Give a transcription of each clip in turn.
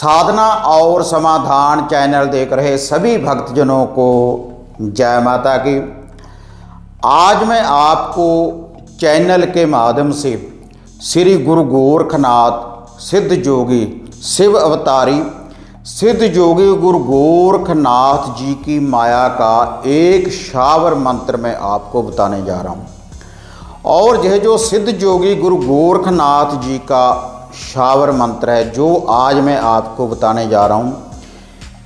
साधना और समाधान चैनल देख रहे सभी भक्तजनों को जय माता की। आज मैं आपको चैनल के माध्यम से श्री गुरु गोरखनाथ सिद्ध जोगी शिव अवतारी सिद्ध जोगी गुरु गोरखनाथ जी की माया का एक शावर मंत्र मैं आपको बताने जा रहा हूँ। और यह जो सिद्ध जोगी गुरु गोरखनाथ जी का शावर मंत्र है जो आज मैं आपको बताने जा रहा हूँ,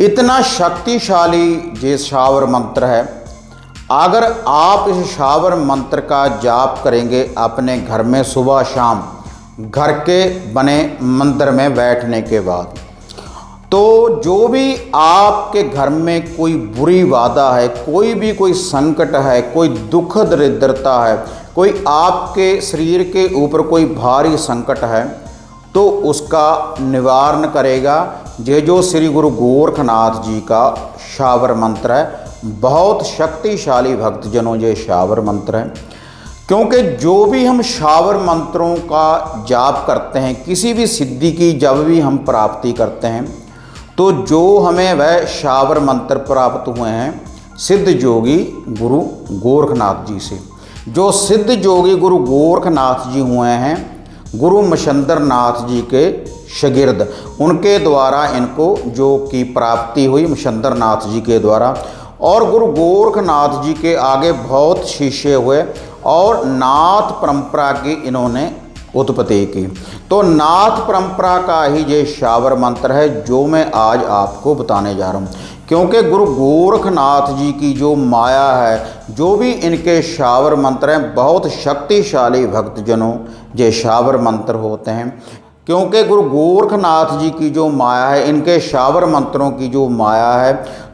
इतना शक्तिशाली ये शावर मंत्र है। अगर आप इस शावर मंत्र का जाप करेंगे अपने घर में सुबह शाम घर के बने मंदिर में बैठने के बाद, तो जो भी आपके घर में कोई बुरी बाधा है, कोई संकट है, कोई दुख दरिद्रता है, कोई आपके शरीर के ऊपर कोई भारी संकट है, तो उसका निवारण करेगा ये जो श्री गुरु गोरखनाथ जी का शावर मंत्र है। बहुत शक्तिशाली भक्तजनों ये शावर मंत्र है, क्योंकि जो भी हम शावर मंत्रों का जाप करते हैं, किसी भी सिद्धि की जब भी हम प्राप्ति करते हैं, तो जो हमें वह शावर मंत्र प्राप्त हुए हैं सिद्ध जोगी गुरु गोरखनाथ जी से। जो सिद्ध जोगी गुरु गोरखनाथ जी हुए हैं गुरु मच्छिंद्र नाथ जी के शागिर्द, उनके द्वारा इनको जो की प्राप्ति हुई मच्छिंद्र नाथ जी के द्वारा। और गुरु गोरखनाथ जी के आगे बहुत शिष्य हुए और नाथ परंपरा की इन्होंने उत्पत्ति की। तो नाथ परंपरा का ही ये शावर मंत्र है जो मैं आज आपको बताने जा रहा हूँ, क्योंकि गुरु गोरखनाथ जी की जो माया है, जो भी इनके शावर मंत्र हैं, बहुत शक्तिशाली भक्तजनों ये शावर मंत्र होते हैं। क्योंकि गुरु गोरखनाथ जी की जो माया है, इनके शावर मंत्रों की जो माया है,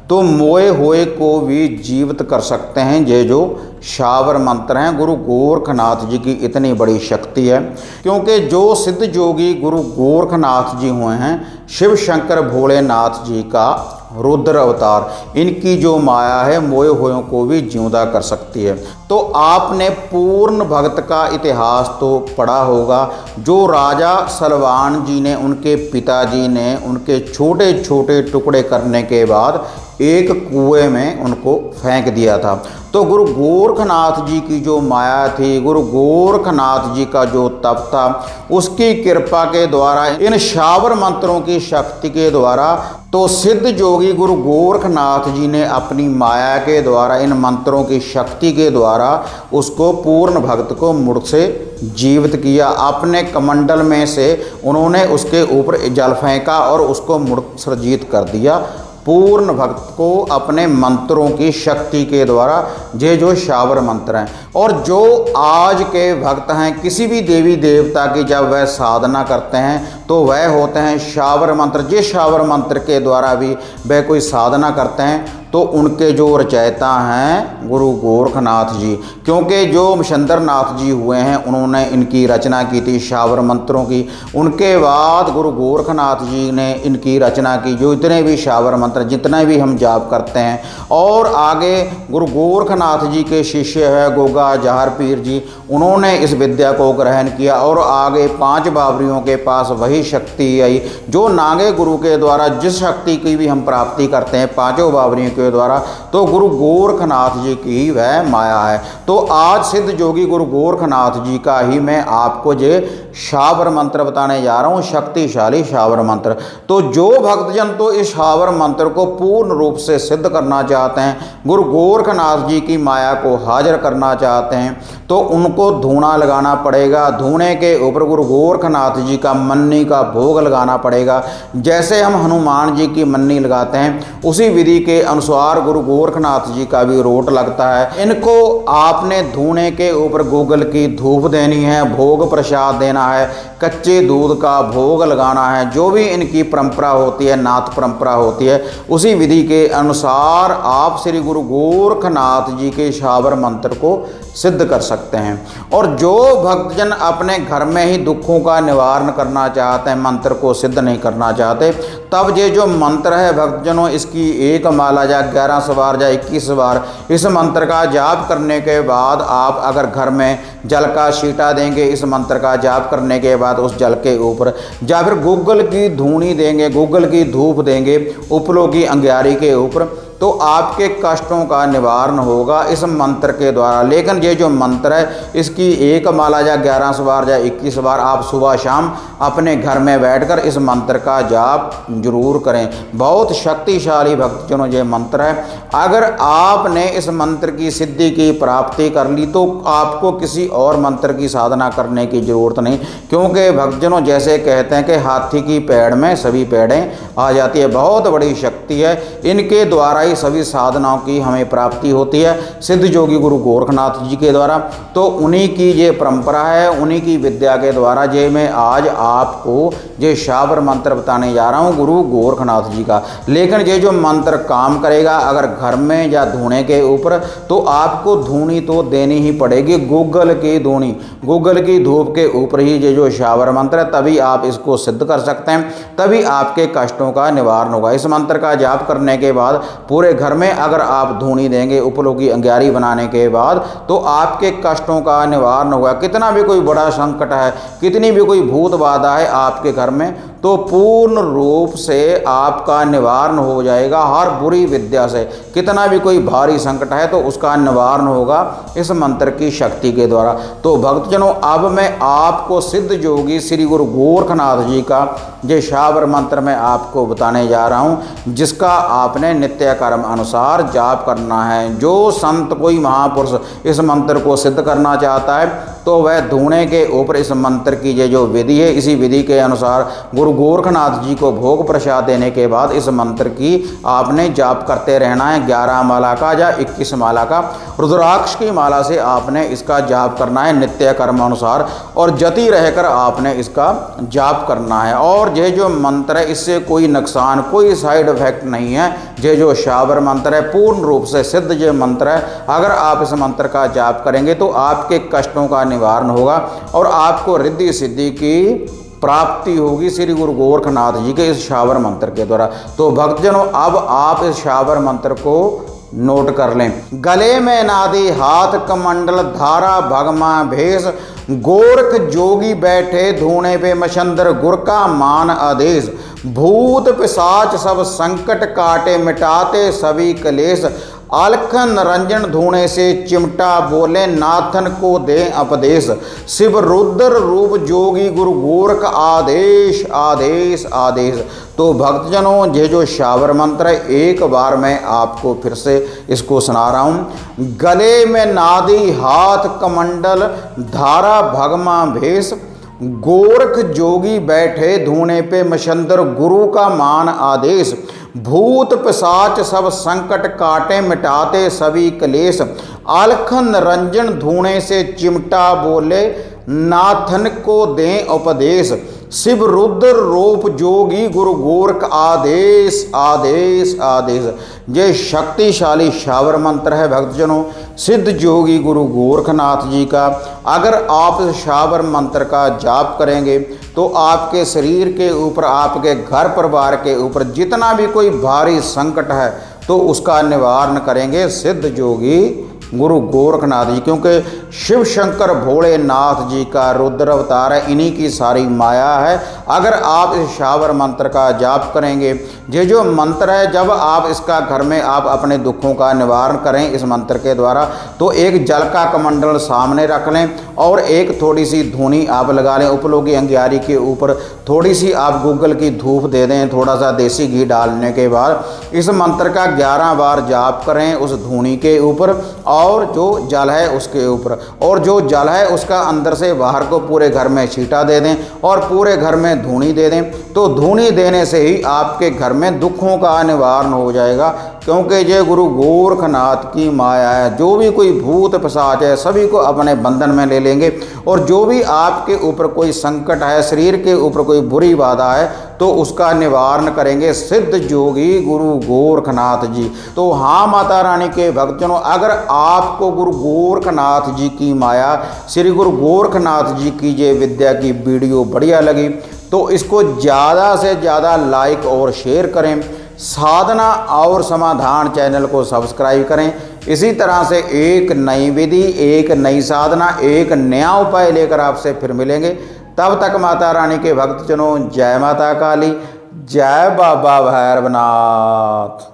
तो मोए हुए को भी जीवित कर सकते हैं ये जो शावर मंत्र हैं। गुरु गोरखनाथ जी की इतनी बड़ी शक्ति है, क्योंकि जो सिद्ध जोगी गुरु गोरखनाथ जी हुए हैं शिव शंकर भोलेनाथ जी का रुद्र अवतार, इनकी जो माया है मोए हुए को भी जिंदा कर सकती है। तो आपने पूर्ण भक्त का इतिहास तो पढ़ा होगा, जो राजा सलवान जी ने, उनके पिताजी ने उनके छोटे छोटे टुकड़े करने के बाद एक कुएं में उनको फेंक दिया था। तो गुरु गोरखनाथ जी की जो माया थी, गुरु गोरखनाथ जी का जो तप था, उसकी कृपा के द्वारा, इन शावर मंत्रों की शक्ति के द्वारा, तो सिद्ध जोगी गुरु गोरखनाथ जी ने अपनी माया के द्वारा, इन मंत्रों की शक्ति के द्वारा उसको पूर्ण भक्त को मुड़ से जीवित किया। अपने कमंडल में से उन्होंने उसके ऊपर जल फेंका और उसको मुड़ सर्जित कर दिया पूर्ण भक्त को अपने मंत्रों की शक्ति के द्वारा, ये जो शावर मंत्र हैं। और जो आज के भक्त हैं, किसी भी देवी देवता की जब वह साधना करते हैं तो वह होते हैं शावर मंत्र। जिस शावर मंत्र के द्वारा भी वह कोई साधना करते हैं तो उनके जो रचयिता हैं गुरु गोरखनाथ जी, क्योंकि जो मच्छिंद्र नाथ जी हुए हैं उन्होंने इनकी रचना की थी शावर मंत्रों की। उनके बाद गुरु गोरखनाथ जी ने इनकी रचना की, जो इतने भी शावर मंत्र जितने भी हम जाप करते हैं। और आगे गुरु गोरखनाथ जी के शिष्य है गोगा जहर पीर जी, उन्होंने इस विद्या को ग्रहण किया और आगे 5 बावरियों के पास वही शक्ति आई जो नागे गुरु के द्वारा, जिस शक्ति की भी हम प्राप्ति करते हैं 5 बावरियों के द्वारा, तो गुरु गोरखनाथ जी की वह माया है। तो आज सिद्ध जोगी गुरु गोरखनाथ जी का ही मैं आपको ये शावर मंत्र बताने जा रहा हूँ, शक्तिशाली शावर मंत्र। तो जो भक्तजन तो इस शावर मंत्र को पूर्ण रूप से सिद्ध करना चाहते हैं, गुरु गोरखनाथ जी की माया को हाजिर करना चाहते हैं, तो उनको धूना लगाना पड़ेगा। धूने के ऊपर गुरु गोरखनाथ जी का मन्नी का भोग लगाना पड़ेगा। जैसे हम हनुमान जी की मन्नी लगाते हैं, उसी विधि के अनुसार गुरु गोरखनाथ जी का भी रोट लगता है। इनको आपने धूने के ऊपर गूगल की धूप देनी है, भोग प्रसाद देना है, कच्चे दूध का भोग लगाना है। जो भी इनकी परंपरा होती है, नाथ परंपरा होती है, उसी विधि के अनुसार आप श्री गुरु गोरखनाथ जी के शावर मंत्र को सिद्ध कर सकते हैं। और जो भक्तजन अपने घर में ही दुखों का निवारण करना चाहते हैं, मंत्र को सिद्ध नहीं करना चाहते, तब ये जो मंत्र है भक्तजनों, इसकी एक माला या 11 बार या 21 बार इस मंत्र का जाप करने के बाद आप अगर घर में जल का छींटा देंगे, इस मंत्र का जाप करने के बाद उस जल के ऊपर या फिर गूगल की धूनी देंगे, गूगल की धूप देंगे उपलों की अंगियारी के ऊपर, तो आपके कष्टों का निवारण होगा इस मंत्र के द्वारा। लेकिन ये जो मंत्र है इसकी एक माला या 11 बार या 21 बार आप सुबह शाम अपने घर में बैठकर इस मंत्र का जाप जरूर करें। बहुत शक्तिशाली भक्तजनों ये मंत्र है। अगर आपने इस मंत्र की सिद्धि की प्राप्ति कर ली तो आपको किसी और मंत्र की साधना करने की जरूरत नहीं, क्योंकि भक्तजनों जैसे कहते हैं कि हाथी की पैड़ में सभी पैड़ें आ जाती है। बहुत बड़ी शक्ति है, इनके द्वारा सभी साधनाओं की हमें प्राप्ति होती है सिद्ध योगी गुरु गोरखनाथ जी के द्वारा। तो उन्हीं की ये परंपरा है, उन्हीं की विद्या के द्वारा जे मैं आज आपको ये शाबर मंत्र बताने जा रहा हूँ गुरु गोरखनाथ जी का। लेकिन ये जो मंत्र काम करेगा अगर घर में या धूने के ऊपर, तो आपको धूनी तो देनी ही पड़ेगी, गूगल की धूनी, गूगल की धूप के ऊपर ही ये जो शाबर मंत्र है, तभी आप इसको सिद्ध कर सकते हैं, तभी आपके कष्टों का निवारण होगा। इस मंत्र का जाप करने के बाद पूरे घर में अगर आप धूनी देंगे उपलों की अंगियारी बनाने के बाद, तो आपके कष्टों का निवारण होगा। कितना भी कोई बड़ा संकट है, कितनी भी कोई भूत बाधा है आपके घर में, तो पूर्ण रूप से आपका निवारण हो जाएगा। हर बुरी विद्या से कितना भी कोई भारी संकट है तो उसका निवारण होगा इस मंत्र की शक्ति के द्वारा। तो भक्तजनों अब मैं आपको सिद्ध योगी श्री गुरु गोरखनाथ जी का ये शाबर मंत्र मैं आपको बताने जा रहा हूँ, जिसका आपने नित्य कर्म अनुसार जाप करना है। जो संत कोई महापुरुष इस मंत्र को सिद्ध करना चाहता है तो वह धूने के ऊपर इस मंत्र की ये जो विधि है, इसी विधि के अनुसार गुरु गोरखनाथ जी को भोग प्रसाद देने के बाद इस मंत्र की आपने जाप करते रहना है। 11 माला का या 21 माला का रुद्राक्ष की माला से आपने इसका जाप करना है नित्य कर्म अनुसार, और जति रहकर आपने इसका जाप करना है। और ये जो मंत्र है इससे कोई नुकसान, कोई साइड इफेक्ट नहीं है। ये जो शाबर मंत्र है पूर्ण रूप से सिद्ध ये मंत्र है। अगर आप इस मंत्र का जाप करेंगे तो आपके कष्टों का निवारण होगा और आपको रिद्धि सिद्धि की प्राप्ति होगी श्री गुरु गोरखनाथ जी के इस शाबर मंत्र के द्वारा। तो भक्तजनों अब आप इस शाबर मंत्र को नोट कर लें। गले में नादी हाथ कमंडल धारा भगमा भेष, गोरख जोगी बैठे धूने पे मछंदर गुर का मान आदेश, भूत पिशाच सब संकट काटे मिटाते सभी कलेश, अलखन रंजन धूने से चिमटा बोले नाथन को दे उपदेश, शिव रुद्र रूप जोगी गुरु गोरख आदेश आदेश आदेश। तो भक्तजनों ये जो शाबर मंत्र है एक बार मैं आपको फिर से इसको सुना रहा हूँ। गले में नादी हाथ कमंडल धारा भगमा भेष, गोरख जोगी बैठे धूने पे मछंदर गुरु का मान आदेश, भूत पिशाच सब संकट काटे मिटाते सभी कलेश, अलखन रंजन धूने से चिमटा बोले नाथन को दें उपदेश, शिव रुद्र रूप जोगी गुरु गोरख आदेश आदेश आदेश। ये शक्तिशाली शाबर मंत्र है भक्तजनों सिद्ध योगी गुरु गोरखनाथ जी का। अगर आप इस शाबर मंत्र का जाप करेंगे तो आपके शरीर के ऊपर, आपके घर परिवार के ऊपर जितना भी कोई भारी संकट है तो उसका निवारण करेंगे सिद्ध योगी गुरु गोरखनाथ जी, क्योंकि शिव शंकर भोलेनाथ जी का रुद्र अवतार है, इन्हीं की सारी माया है। अगर आप इस शाबर मंत्र का जाप करेंगे, ये जो मंत्र है जब आप इसका घर में आप अपने दुखों का निवारण करें इस मंत्र के द्वारा, तो एक जल का कमंडल सामने रख लें और एक थोड़ी सी धूनी आप लगा लें उपलों की अंगियारी के ऊपर, थोड़ी सी आप गूगल की धूप दे दें, थोड़ा सा देसी घी डालने के बाद इस मंत्र का 11 बार जाप करें उस धूनी के ऊपर और जो जल है उसके ऊपर, और जो जल है उसका अंदर से बाहर को पूरे घर में छींटा दे दें और पूरे घर में धूनी दे दें। तो धूनी देने से ही आपके घर में दुखों का निवारण हो जाएगा, क्योंकि ये गुरु गोरखनाथ की माया है। जो भी कोई भूत पिशाच है सभी को अपने बंधन में ले लेंगे, और जो भी आपके ऊपर कोई संकट है, शरीर के ऊपर कोई बुरी बाधा है, तो उसका निवारण करेंगे सिद्ध योगी गुरु गोरखनाथ जी। तो हाँ माता रानी के भक्तजनों, अगर आपको गुरु गोरखनाथ जी की माया, श्री गुरु गोरखनाथ जी की ये विद्या की वीडियो बढ़िया लगी तो इसको ज़्यादा से ज़्यादा लाइक और शेयर करें। साधना और समाधान चैनल को सब्सक्राइब करें। इसी तरह से एक नई विधि, एक नई साधना, एक नया उपाय लेकर आपसे फिर मिलेंगे। तब तक माता रानी के भक्तजनों, जय माता काली, जय बाबा भैरवनाथ।